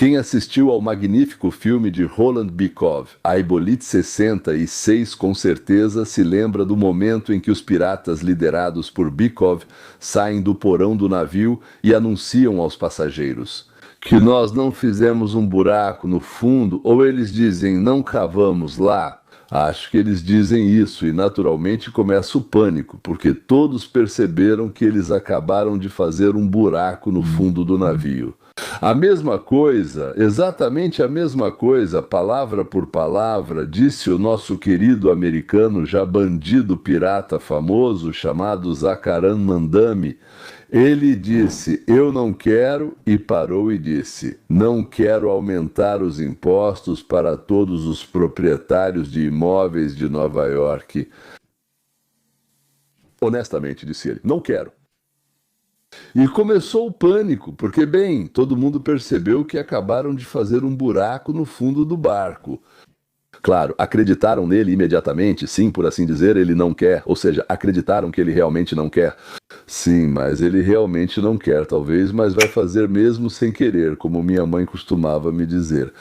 Quem assistiu ao magnífico filme de Roland Bykov, A Ebolite 66, com certeza se lembra do momento em que os piratas liderados por Bykov saem do porão do navio e anunciam aos passageiros que nós não fizemos um buraco no fundo, ou eles dizem não cavamos lá. Acho que eles dizem isso e naturalmente começa o pânico, porque todos perceberam que eles acabaram de fazer um buraco no fundo do navio. A mesma coisa, exatamente a mesma coisa, palavra por palavra, disse o nosso querido americano, já bandido pirata famoso, chamado Zakaran Mandami. Ele disse, eu não quero, e parou e disse, não quero aumentar os impostos para todos os proprietários de imóveis de Nova York. Honestamente, disse ele, não quero. E começou o pânico, porque, bem, todo mundo percebeu que acabaram de fazer um buraco no fundo do barco. Claro, acreditaram nele imediatamente, sim, por assim dizer, ele não quer, ou seja, acreditaram que ele realmente não quer. Sim, mas ele realmente não quer, talvez, mas vai fazer mesmo sem querer, como minha mãe costumava me dizer.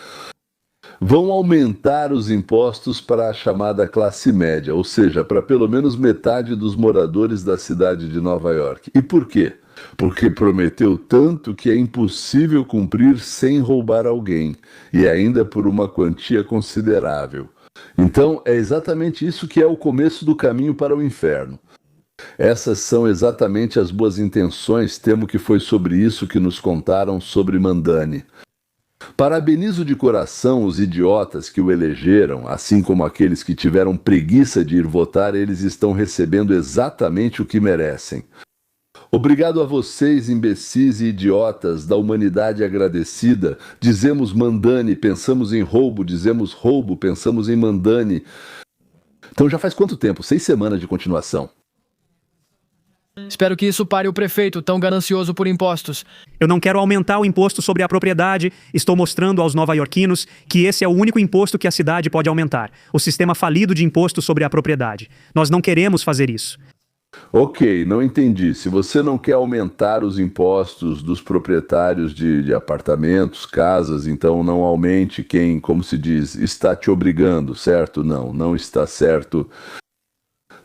Vão aumentar os impostos para a chamada classe média, ou seja, para pelo menos metade dos moradores da cidade de Nova York. E por quê? Porque prometeu tanto que é impossível cumprir sem roubar alguém, e ainda por uma quantia considerável. Então, é exatamente isso que é o começo do caminho para o inferno. Essas são exatamente as boas intenções, temo que foi sobre isso que nos contaram sobre Mandani. Parabenizo de coração os idiotas que o elegeram, assim como aqueles que tiveram preguiça de ir votar, eles estão recebendo exatamente o que merecem. Obrigado a vocês, imbecis e idiotas da humanidade agradecida. Dizemos Mandani, pensamos em roubo, dizemos roubo, pensamos em Mandani. Então já faz quanto tempo? 6 semanas de continuação. Espero que isso pare o prefeito, tão ganancioso por impostos. Eu não quero aumentar o imposto sobre a propriedade. Estou mostrando aos nova-iorquinos que esse é o único imposto que a cidade pode aumentar. O sistema falido de imposto sobre a propriedade. Nós não queremos fazer isso. Ok, não entendi. Se você não quer aumentar os impostos dos proprietários de apartamentos, casas, então não aumente quem, como se diz, está te obrigando, certo? Não, não está certo.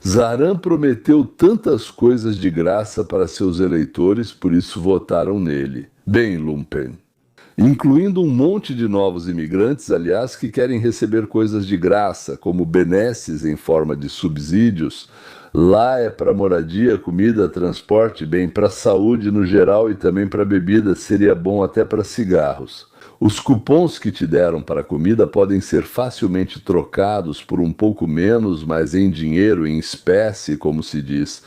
Zaran prometeu tantas coisas de graça para seus eleitores, por isso votaram nele. Bem, Lumpen. Incluindo um monte de novos imigrantes, aliás, que querem receber coisas de graça, como benesses em forma de subsídios. Lá é para moradia, comida, transporte, bem, para saúde no geral e também para bebida, seria bom até para cigarros. Os cupons que te deram para comida podem ser facilmente trocados por um pouco menos, mas em dinheiro, em espécie, como se diz.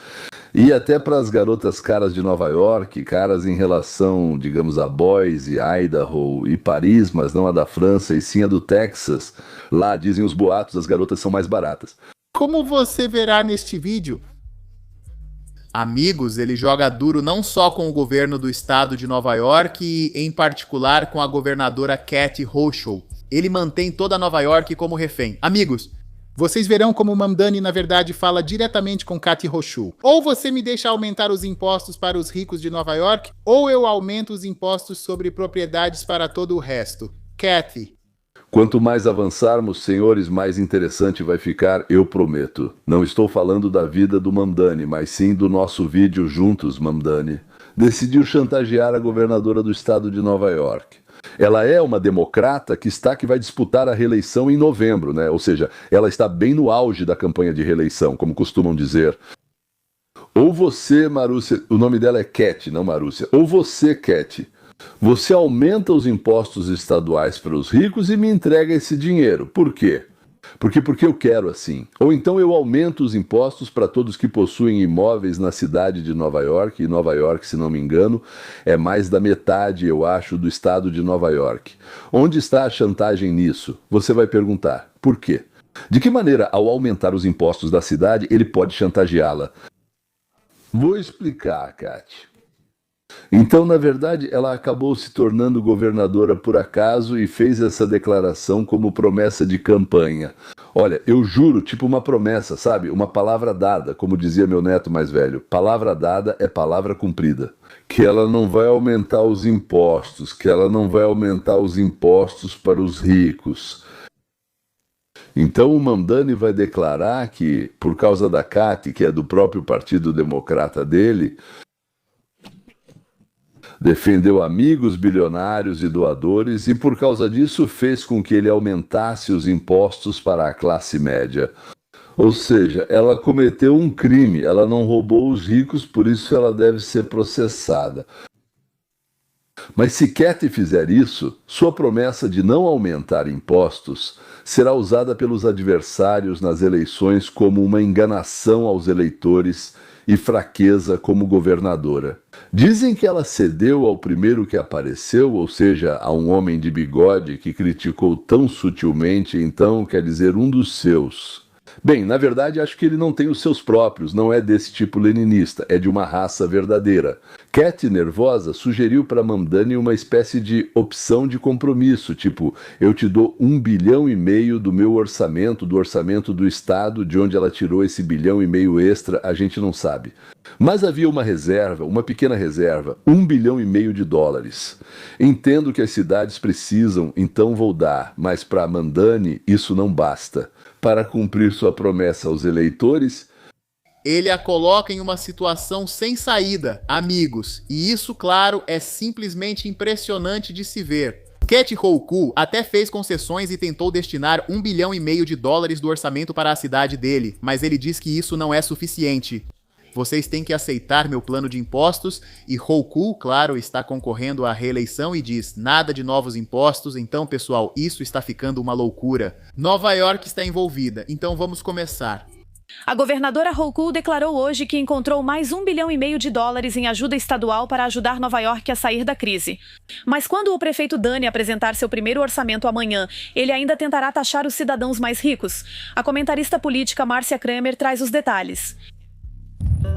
E até para as garotas caras de Nova York, caras em relação, digamos, a Boise, Idaho e Paris, mas não a da França, e sim a do Texas. Lá, dizem os boatos, as garotas são mais baratas. Como você verá neste vídeo, amigos, ele joga duro não só com o governo do estado de Nova York e, em particular, com a governadora Kathy Hochul. Ele mantém toda Nova York como refém. Amigos, vocês verão como Mandani, na verdade, fala diretamente com Kathy Hochul. Ou você me deixa aumentar os impostos para os ricos de Nova York, ou eu aumento os impostos sobre propriedades para todo o resto. Kathy. Quanto mais avançarmos, senhores, mais interessante vai ficar, eu prometo. Não estou falando da vida do Mamdani, mas sim do nosso vídeo juntos, Mamdani. Decidiu chantagear a governadora do estado de Nova York. Ela é uma democrata que vai disputar a reeleição em novembro, né? Ou seja, ela está bem no auge da campanha de reeleição, como costumam dizer. Ou você, Marúcia, o nome dela é Cat, não Marúcia. Ou você, Cat. Você aumenta os impostos estaduais para os ricos e me entrega esse dinheiro. Por quê? Porque eu quero assim. Ou então eu aumento os impostos para todos que possuem imóveis na cidade de Nova York. E Nova York, se não me engano, é mais da metade, eu acho, do estado de Nova York. Onde está a chantagem nisso? Você vai perguntar. Por quê? De que maneira, ao aumentar os impostos da cidade, ele pode chantageá-la? Vou explicar, Kátia. Então, na verdade, ela acabou se tornando governadora por acaso e fez essa declaração como promessa de campanha. Olha, eu juro, tipo uma promessa, sabe? Uma palavra dada, como dizia meu neto mais velho. Palavra dada é palavra cumprida. que ela não vai aumentar os impostos, que ela não vai aumentar os impostos para os ricos. Então o Mamdani vai declarar que, por causa da CAT, que é do próprio Partido Democrata dele, defendeu amigos bilionários e doadores e, por causa disso, fez com que ele aumentasse os impostos para a classe média. Ou seja, ela cometeu um crime, ela não roubou os ricos, por isso ela deve ser processada. Mas se Katie fizer isso, sua promessa de não aumentar impostos será usada pelos adversários nas eleições como uma enganação aos eleitores e fraqueza como governadora. Dizem que ela cedeu ao primeiro que apareceu, ou seja, a um homem de bigode que criticou tão sutilmente, então quer dizer um dos seus. Bem, na verdade acho que ele não tem os seus próprios, não é desse tipo leninista, é de uma raça verdadeira. Katie, nervosa, sugeriu para Mamdani uma espécie de opção de compromisso, tipo, eu te dou 1,5 bilhão do meu orçamento, do orçamento do Estado, de onde ela tirou esse 1,5 bilhão extra, a gente não sabe. Mas havia uma reserva, uma pequena reserva, 1,5 bilhão de dólares. Entendo que as cidades precisam, então vou dar, mas para Mamdani isso não basta. Para cumprir sua promessa aos eleitores, ele a coloca em uma situação sem saída, amigos, e isso, claro, é simplesmente impressionante de se ver. Katie Hochul até fez concessões e tentou destinar 1,5 bilhão de dólares do orçamento para a cidade dele, mas ele diz que isso não é suficiente. Vocês têm que aceitar meu plano de impostos, e Hochul, claro, está concorrendo à reeleição e diz, nada de novos impostos, então pessoal, isso está ficando uma loucura. Nova York está envolvida, então vamos começar. A governadora Hochul declarou hoje que encontrou mais 1,5 bilhão de dólares em ajuda estadual para ajudar Nova York a sair da crise. Mas quando o prefeito Dani apresentar seu primeiro orçamento amanhã, ele ainda tentará taxar os cidadãos mais ricos? A comentarista política Márcia Kramer traz os detalhes.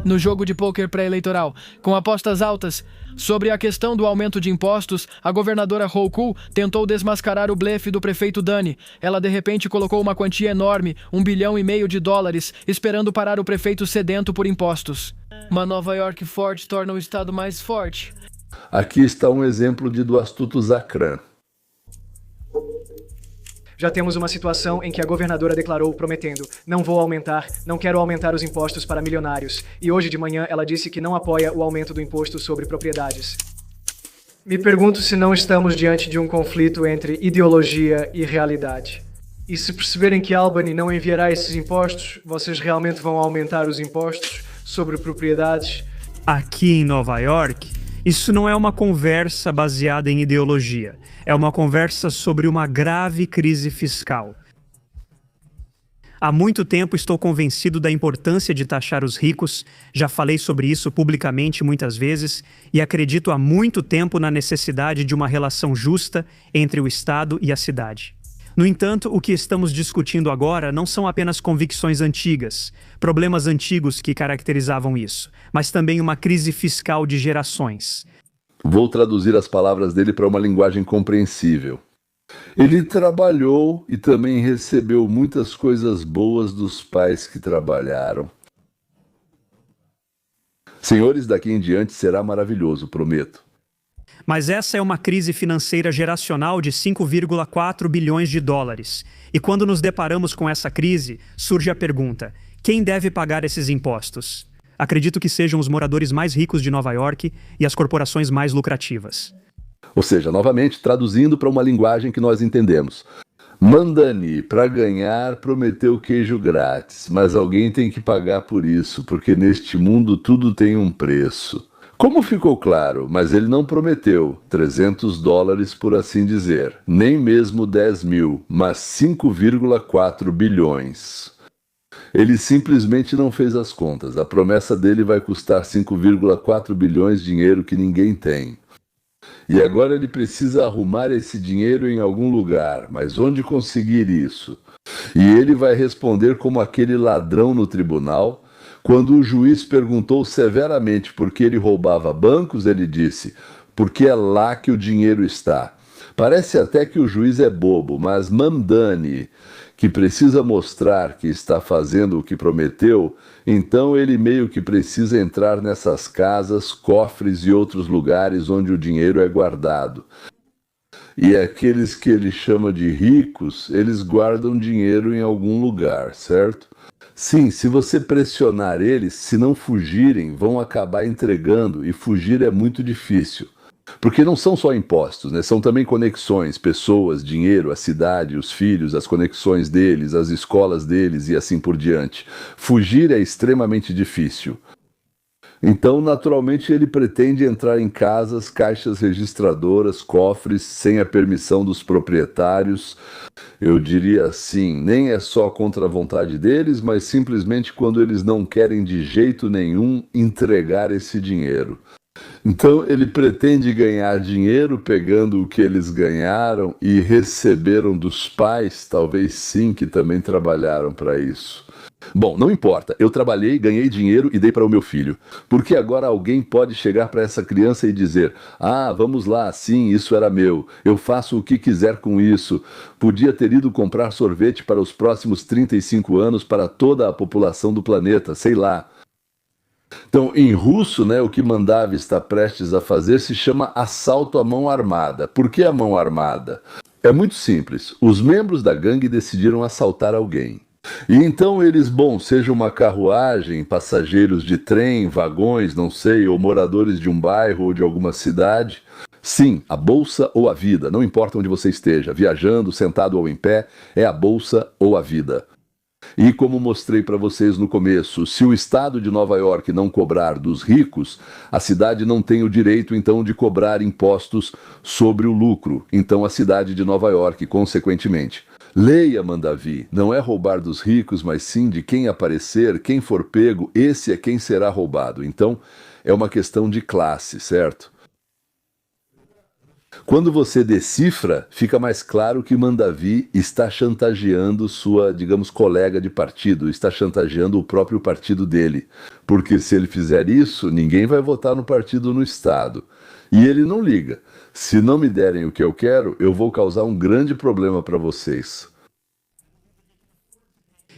No jogo de pôquer pré-eleitoral, com apostas altas, sobre a questão do aumento de impostos, a governadora Hochul tentou desmascarar o blefe do prefeito Dani. Ela de repente colocou uma quantia enorme, 1,5 bilhão de dólares, esperando parar o prefeito sedento por impostos. Uma Nova York forte torna o estado mais forte. aqui está um exemplo do astuto Zacran. Já temos uma situação em que a governadora declarou prometendo, não quero aumentar os impostos para milionários. E hoje de manhã ela disse que não apoia o aumento do imposto sobre propriedades. Me pergunto se não estamos diante de um conflito entre ideologia e realidade. E se perceberem que Albany não enviará esses impostos, vocês realmente vão aumentar os impostos sobre propriedades? Aqui em Nova York, isso não é uma conversa baseada em ideologia. É uma conversa sobre uma grave crise fiscal. Há muito tempo estou convencido da importância de taxar os ricos, já falei sobre isso publicamente muitas vezes, e acredito há muito tempo na necessidade de uma relação justa entre o Estado e a cidade. No entanto, o que estamos discutindo agora não são apenas convicções antigas, problemas antigos que caracterizavam isso, mas também uma crise fiscal de gerações. Vou traduzir as palavras dele para uma linguagem compreensível. Ele trabalhou e também recebeu muitas coisas boas dos pais que trabalharam. Senhores, daqui em diante será maravilhoso, prometo. Mas essa é uma crise financeira geracional de 5,4 bilhões de dólares. E quando nos deparamos com essa crise, surge a pergunta: quem deve pagar esses impostos? Acredito que sejam os moradores mais ricos de Nova York e as corporações mais lucrativas. Ou seja, novamente, traduzindo para uma linguagem que nós entendemos. Mamdani, para ganhar, prometeu queijo grátis, mas alguém tem que pagar por isso, porque neste mundo tudo tem um preço. Como ficou claro, mas ele não prometeu 300 dólares por assim dizer, nem mesmo 10 mil, mas 5,4 bilhões. Ele simplesmente não fez as contas. A promessa dele vai custar 5,4 bilhões, dinheiro que ninguém tem. E agora ele precisa arrumar esse dinheiro em algum lugar, mas onde conseguir isso? E ele vai responder como aquele ladrão no tribunal. Quando o juiz perguntou severamente por que ele roubava bancos, ele disse, porque é lá que o dinheiro está. Parece até que o juiz é bobo, mas Mamdani, que precisa mostrar que está fazendo o que prometeu, então ele meio que precisa entrar nessas casas, cofres e outros lugares onde o dinheiro é guardado. E aqueles que ele chama de ricos, eles guardam dinheiro em algum lugar, certo? Sim, se você pressionar eles, se não fugirem, vão acabar entregando, e fugir é muito difícil. Porque não são só impostos, né? São também conexões, pessoas, dinheiro, a cidade, os filhos, as conexões deles, as escolas deles e assim por diante. Fugir é extremamente difícil. Então, naturalmente, ele pretende entrar em casas, caixas registradoras, cofres, sem a permissão dos proprietários. Eu diria assim, nem é só contra a vontade deles, mas simplesmente quando eles não querem de jeito nenhum entregar esse dinheiro. Então, ele pretende ganhar dinheiro pegando o que eles ganharam e receberam dos pais, talvez sim, que também trabalharam para isso. Bom, não importa, eu trabalhei, ganhei dinheiro e dei para o meu filho. Porque agora alguém pode chegar para essa criança e dizer: ah, vamos lá, sim, isso era meu, eu faço o que quiser com isso. Podia ter ido comprar sorvete para os próximos 35 anos para toda a população do planeta, sei lá. Então, em russo, né, o que Mandavi está prestes a fazer se chama assalto à mão armada. Por que a mão armada? É muito simples, os membros da gangue decidiram assaltar alguém. E então eles, seja uma carruagem, passageiros de trem, vagões, não sei, ou moradores de um bairro ou de alguma cidade. Sim, a bolsa ou a vida, não importa onde você esteja, viajando, sentado ou em pé, é a bolsa ou a vida. E como mostrei para vocês no começo, se o estado de Nova York não cobrar dos ricos, a cidade não tem o direito então de cobrar impostos sobre o lucro, então a cidade de Nova York, consequentemente. Leia, Mandavi, não é roubar dos ricos, mas sim de quem aparecer, quem for pego, esse é quem será roubado. Então, é uma questão de classe, certo? Quando você decifra, fica mais claro que Mandavi está chantageando sua, digamos, colega de partido, está chantageando o próprio partido dele. Porque se ele fizer isso, ninguém vai votar no partido no estado. E ele não liga. Se não me derem o que eu quero, eu vou causar um grande problema para vocês.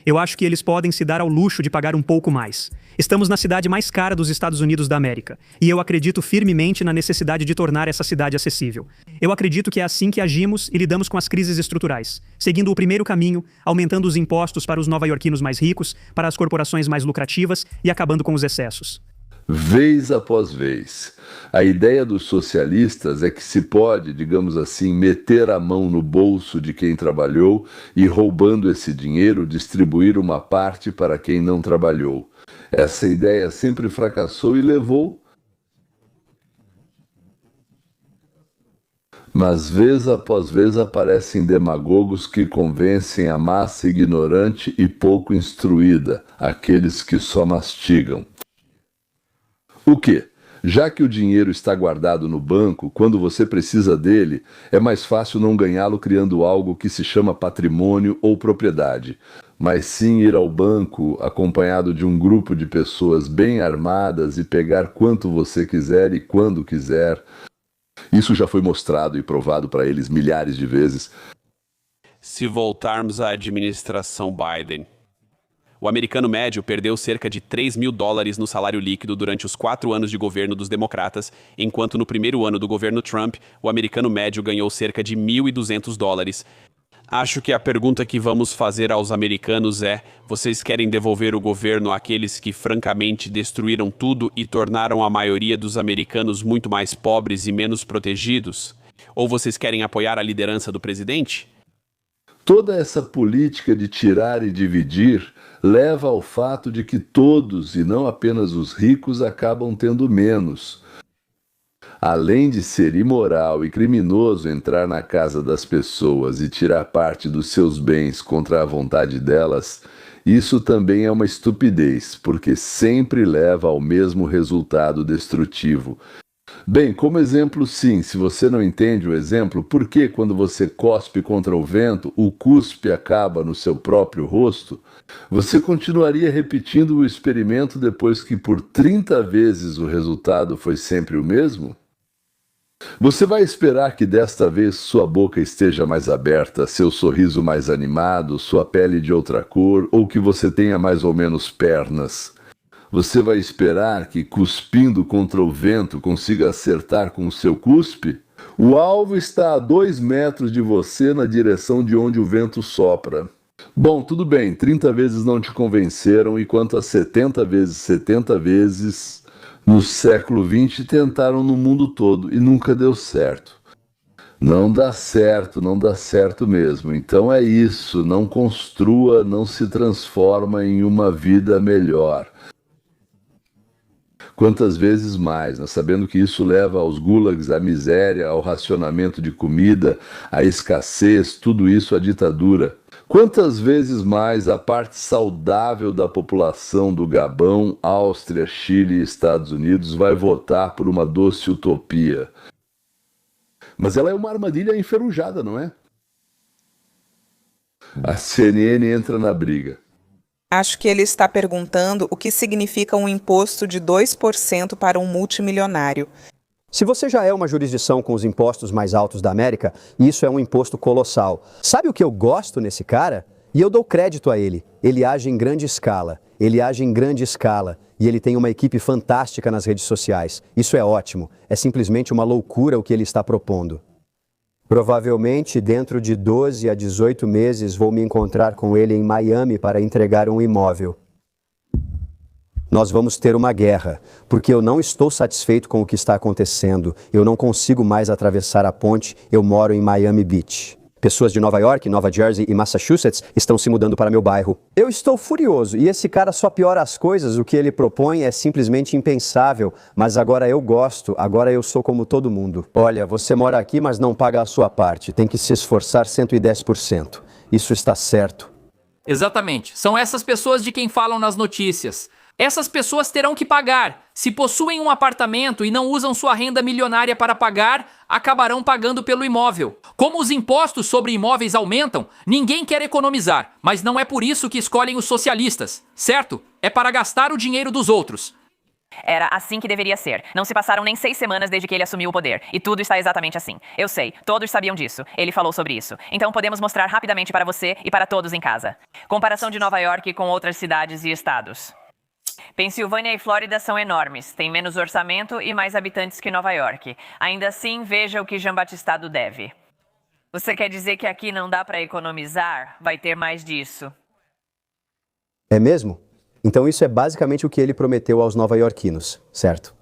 Eu acho que eles podem se dar ao luxo de pagar um pouco mais. Estamos na cidade mais cara dos Estados Unidos da América, e eu acredito firmemente na necessidade de tornar essa cidade acessível. Eu acredito que é assim que agimos e lidamos com as crises estruturais, seguindo o primeiro caminho, aumentando os impostos para os nova-iorquinos mais ricos, para as corporações mais lucrativas e acabando com os excessos. Vez após vez. A ideia dos socialistas é que se pode, digamos assim, meter a mão no bolso de quem trabalhou e, roubando esse dinheiro, distribuir uma parte para quem não trabalhou. Essa ideia sempre fracassou e levou. Mas vez após vez aparecem demagogos que convencem a massa ignorante e pouco instruída, aqueles que só mastigam. O quê? Já que o dinheiro está guardado no banco, quando você precisa dele, é mais fácil não ganhá-lo criando algo que se chama patrimônio ou propriedade, mas sim ir ao banco acompanhado de um grupo de pessoas bem armadas e pegar quanto você quiser e quando quiser. Isso já foi mostrado e provado para eles milhares de vezes. Se voltarmos à administração Biden, o americano médio perdeu cerca de $3.000 no salário líquido durante os 4 anos de governo dos democratas, enquanto no primeiro ano do governo Trump, o americano médio ganhou cerca de $1.200. Acho que a pergunta que vamos fazer aos americanos é: vocês querem devolver o governo àqueles que francamente destruíram tudo e tornaram a maioria dos americanos muito mais pobres e menos protegidos? Ou vocês querem apoiar a liderança do presidente? Toda essa política de tirar e dividir leva ao fato de que todos, e não apenas os ricos, acabam tendo menos. Além de ser imoral e criminoso entrar na casa das pessoas e tirar parte dos seus bens contra a vontade delas, isso também é uma estupidez, porque sempre leva ao mesmo resultado destrutivo. Bem, como exemplo, sim, se você não entende o exemplo, por que quando você cospe contra o vento, o cuspe acaba no seu próprio rosto? Você continuaria repetindo o experimento depois que por 30 vezes o resultado foi sempre o mesmo? Você vai esperar que desta vez sua boca esteja mais aberta, seu sorriso mais animado, sua pele de outra cor, ou que você tenha mais ou menos pernas. Você vai esperar que, cuspindo contra o vento, consiga acertar com o seu cuspe? O alvo está a 2 metros de você na direção de onde o vento sopra. Bom, tudo bem, 30 vezes não te convenceram, e quanto a 70 vezes 70 vezes... No século XX tentaram no mundo todo e nunca deu certo. Não dá certo mesmo. Então é isso, não construa, não se transforma em uma vida melhor. Quantas vezes mais, né? Sabendo que isso leva aos gulags, à miséria, ao racionamento de comida, à escassez, tudo isso à ditadura. Quantas vezes mais a parte saudável da população do Gabão, Áustria, Chile e Estados Unidos vai votar por uma doce utopia? Mas ela é uma armadilha enferrujada, não é? A CNN entra na briga. Acho que ele está perguntando o que significa um imposto de 2% para um multimilionário. Se você já é uma jurisdição com os impostos mais altos da América, isso é um imposto colossal. Sabe o que eu gosto nesse cara? E eu dou crédito a ele. Ele age em grande escala. E ele tem uma equipe fantástica nas redes sociais. Isso é ótimo. É simplesmente uma loucura o que ele está propondo. Provavelmente, dentro de 12 a 18 meses, vou me encontrar com ele em Miami para entregar um imóvel. Nós vamos ter uma guerra, porque eu não estou satisfeito com o que está acontecendo. Eu não consigo mais atravessar a ponte, eu moro em Miami Beach. Pessoas de Nova York, Nova Jersey e Massachusetts estão se mudando para meu bairro. Eu estou furioso e esse cara só piora as coisas. O que ele propõe é simplesmente impensável. Mas agora eu gosto, agora eu sou como todo mundo. Olha, você mora aqui, mas não paga a sua parte. Tem que se esforçar 110%. Isso está certo. Exatamente. São essas pessoas de quem falam nas notícias. Essas pessoas terão que pagar. Se possuem um apartamento e não usam sua renda milionária para pagar, acabarão pagando pelo imóvel. Como os impostos sobre imóveis aumentam, ninguém quer economizar, mas não é por isso que escolhem os socialistas, certo? É para gastar o dinheiro dos outros. Era assim que deveria ser. Não se passaram nem 6 semanas desde que ele assumiu o poder. E tudo está exatamente assim. Eu sei, todos sabiam disso. Ele falou sobre isso. Então podemos mostrar rapidamente para você e para todos em casa. Comparação de Nova York com outras cidades e estados. Pensilvânia e Flórida são enormes, têm menos orçamento e mais habitantes que Nova York. Ainda assim, veja o que Jean Batistado deve. Você quer dizer que aqui não dá para economizar? Vai ter mais disso. É mesmo? Então isso é basicamente o que ele prometeu aos nova-iorquinos, certo?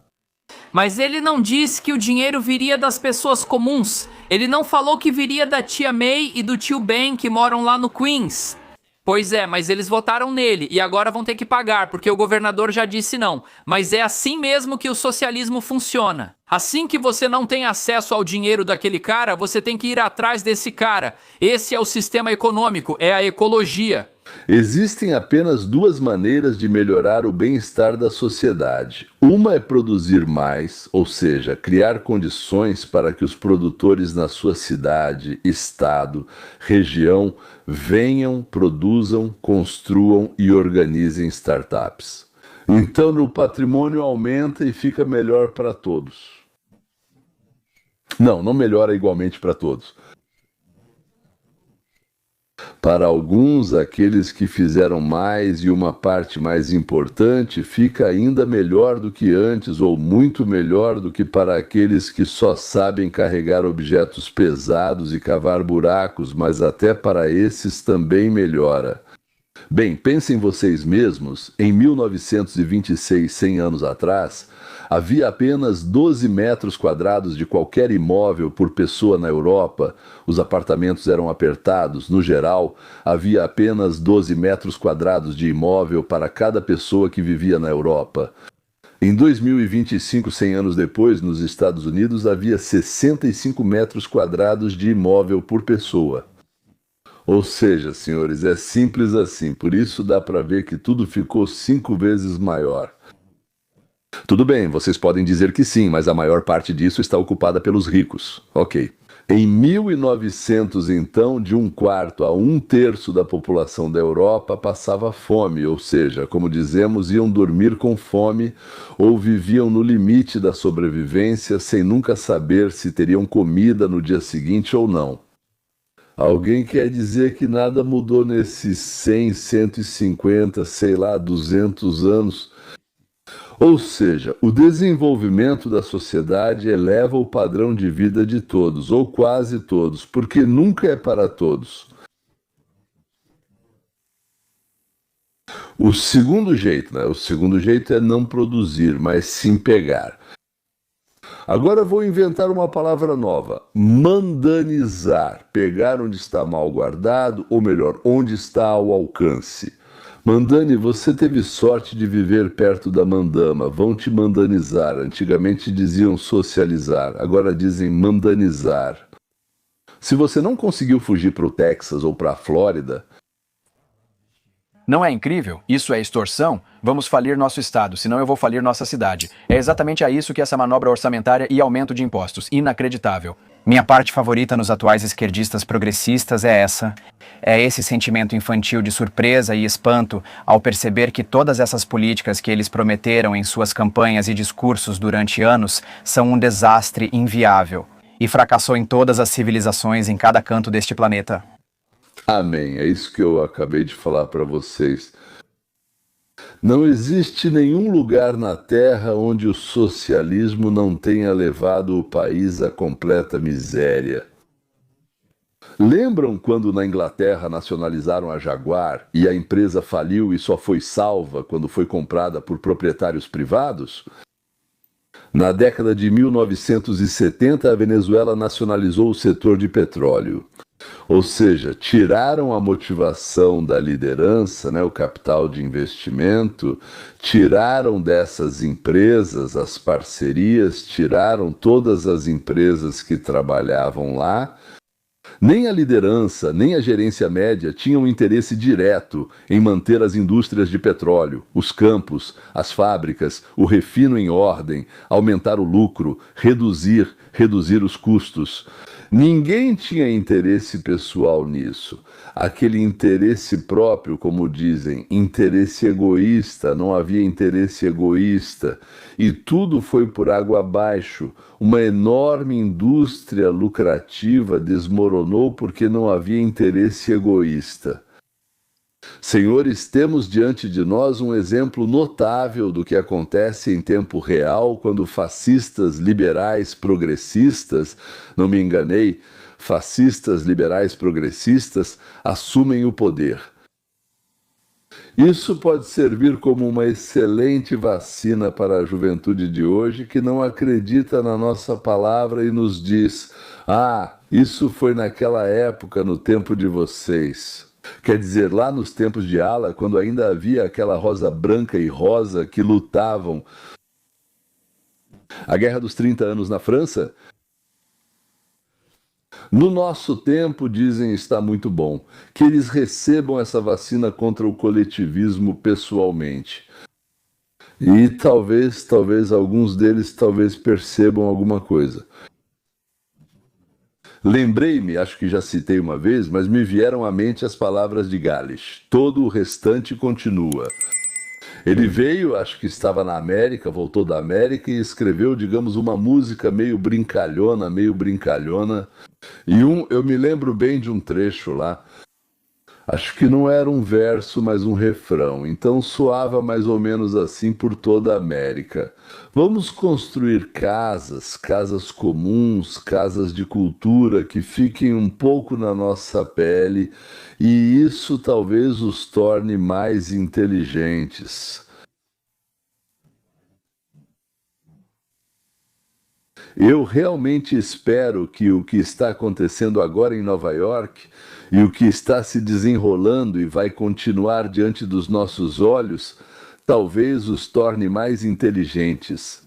Mas ele não disse que o dinheiro viria das pessoas comuns. Ele não falou que viria da tia May e do tio Ben que moram lá no Queens. Pois é, mas eles votaram nele e agora vão ter que pagar, porque o governador já disse não. Mas é assim mesmo que o socialismo funciona. Assim que você não tem acesso ao dinheiro daquele cara, você tem que ir atrás desse cara. Esse é o sistema econômico, é a ecologia. Existem apenas 2 maneiras de melhorar o bem-estar da sociedade. Uma é produzir mais, ou seja, criar condições para que os produtores na sua cidade, estado, região venham, produzam, construam e organizem startups. Então o patrimônio aumenta e fica melhor para todos. Não melhora igualmente para todos. Para alguns, aqueles que fizeram mais e uma parte mais importante fica ainda melhor do que antes ou muito melhor do que para aqueles que só sabem carregar objetos pesados e cavar buracos, mas até para esses também melhora. Bem, pensem vocês mesmos, em 1926, 100 anos atrás, havia apenas 12 metros quadrados de qualquer imóvel por pessoa na Europa. Os apartamentos eram apertados. No geral, havia apenas 12 metros quadrados de imóvel para cada pessoa que vivia na Europa. Em 2025, 100 anos depois, nos Estados Unidos, havia 65 metros quadrados de imóvel por pessoa. Ou seja, senhores, é simples assim. Por isso dá para ver que tudo ficou 5 vezes maior. Tudo bem, vocês podem dizer que sim, mas a maior parte disso está ocupada pelos ricos. Ok. Em 1900, então, de 1/4 a 1/3 da população da Europa passava fome, ou seja, como dizemos, iam dormir com fome ou viviam no limite da sobrevivência sem nunca saber se teriam comida no dia seguinte ou não. Alguém quer dizer que nada mudou nesses 100, 150, sei lá, 200 anos? Ou seja, o desenvolvimento da sociedade eleva o padrão de vida de todos, ou quase todos, porque nunca é para todos. O segundo jeito, né? O segundo jeito é não produzir, mas sim pegar. Agora vou inventar uma palavra nova: mandanizar. Pegar onde está mal guardado, ou melhor, onde está ao alcance. Mandani, você teve sorte de viver perto da mandama. Vão te mandanizar. Antigamente diziam socializar, agora dizem mandanizar. Se você não conseguiu fugir para o Texas ou para a Flórida... Não é incrível? Isso é extorsão? Vamos falir nosso estado, senão eu vou falir nossa cidade. É exatamente a isso que essa manobra orçamentária e aumento de impostos. Inacreditável. Minha parte favorita nos atuais esquerdistas progressistas é essa. É esse sentimento infantil de surpresa e espanto ao perceber que todas essas políticas que eles prometeram em suas campanhas e discursos durante anos são um desastre inviável. E fracassou em todas as civilizações em cada canto deste planeta. Amém. É isso que eu acabei de falar para vocês. Não existe nenhum lugar na Terra onde o socialismo não tenha levado o país à completa miséria. Lembram quando na Inglaterra nacionalizaram a Jaguar e a empresa faliu e só foi salva quando foi comprada por proprietários privados? Na década de 1970, a Venezuela nacionalizou o setor de petróleo. Ou seja, tiraram a motivação da liderança, né, o capital de investimento, tiraram dessas empresas as parcerias, tiraram todas as empresas que trabalhavam lá. Nem a liderança, nem a gerência média tinham interesse direto em manter as indústrias de petróleo, os campos, as fábricas, o refino em ordem, aumentar o lucro, reduzir os custos. Ninguém tinha interesse pessoal nisso. Aquele interesse próprio, como dizem, interesse egoísta, não havia interesse egoísta. E tudo foi por água abaixo. Uma enorme indústria lucrativa desmoronou porque não havia interesse egoísta. Senhores, temos diante de nós um exemplo notável do que acontece em tempo real quando fascistas, liberais, progressistas, não me enganei, fascistas, liberais, progressistas assumem o poder. Isso pode servir como uma excelente vacina para a juventude de hoje que não acredita na nossa palavra e nos diz: ah, isso foi naquela época, no tempo de vocês. Quer dizer, lá nos tempos de Ala, quando ainda havia aquela rosa branca e rosa que lutavam. A Guerra dos 30 Anos na França? No nosso tempo, dizem, está muito bom. Que eles recebam essa vacina contra o coletivismo pessoalmente. E talvez alguns deles percebam alguma coisa. Lembrei-me, acho que já citei uma vez, mas me vieram à mente as palavras de Gales. Todo o restante continua. Ele veio, acho que estava na América, voltou da América e escreveu, digamos, uma música meio brincalhona. E eu me lembro bem de um trecho lá. Acho que não era um verso, mas um refrão. Então soava mais ou menos assim por toda a América. Vamos construir casas comuns, casas de cultura que fiquem um pouco na nossa pele, e isso talvez os torne mais inteligentes. Eu realmente espero que o que está acontecendo agora em Nova York e o que está se desenrolando e vai continuar diante dos nossos olhos, talvez os torne mais inteligentes.